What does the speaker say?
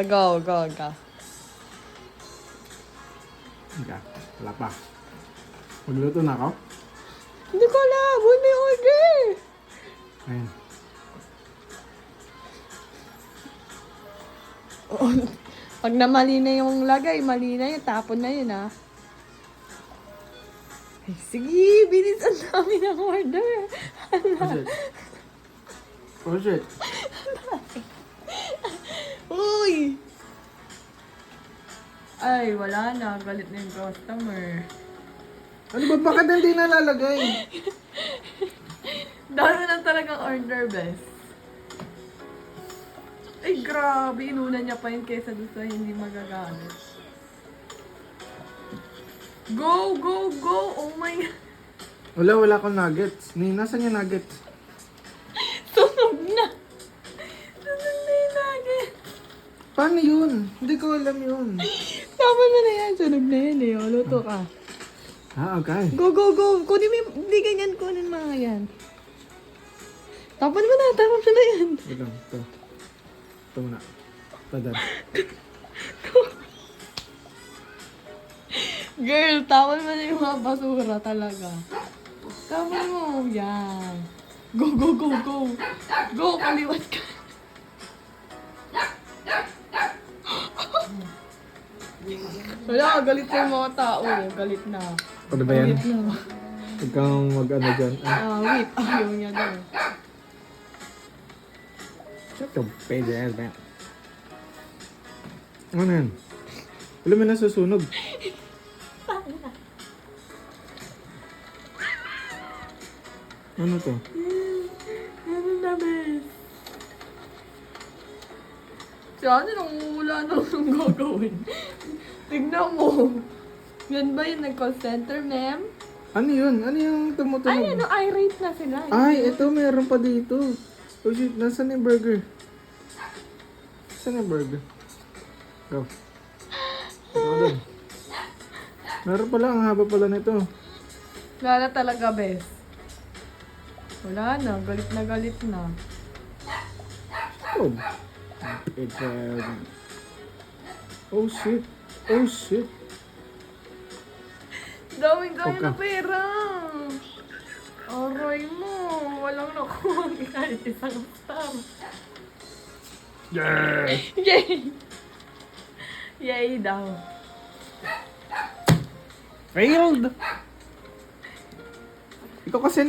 Go, go, go. Okay. Wala pa. Magluto na ako? Hindi ko alam. Huwag may order. Ayun. Pag namali na yung lagay, mali na yun. Tapon na yun, ha? Ay, sige, bilis. Ang dami ng order. Oh shit. Uy! Ay, wala na. Galit na yung customer. Ano ba? Bakit hindi nalalagay? Dami na talagang order, best. Ay, grabe. Inuna niya pa yun kesa doon sa hindi magagamit. Go, go, go! Oh my God. Wala akong nuggets. Nasaan yung nuggets? Sunog na! Sunog na yung nugget. Paano yun? Hindi ko alam yun. Tama na yan. Sunog na yan eh. O, luto ka. Okay. Go, go, go! Kunin mo yung... Hindi ganyan. Kunin mga yan. Tapon mo na. Tapon mo na yan. Wait lang. Ito. Ito muna. Ito dad. Girl, tapon mo na yung mga basura talaga. Tapon mo. Yan. Go, go, go, go. Go, kaliwat ka. Wala, galit na yung mga tao. Galit na. Ano ba yan? Galit na. Huwag kang mag-ano dyan. Wait. Ayaw niya daw. Shut your page ass man. Ano yan? Wala mo nasusunog. Ano to? Ano na, bes? Si ano nang wala na nang gagawin? Tignan mo. Yan ba yung nag-call center, ma'am? Ano yun? Ano yung tumutunog? Ay, ano, irate na sila. Ay, ito meron pa dito. Oh shit, nasaan yung burger? Saan yung burger? Go. Ito doon. Meron pala, ang haba pala nito. Wala na talaga, bes. Wala na, galit na galit na. Oh. Oh shit. Oh shit. Daming kaya Okay. na pera. Aray mo, walang nakuha kahit isang star. Yeah! Yay! Yay daw. Failed! Ikaw kasi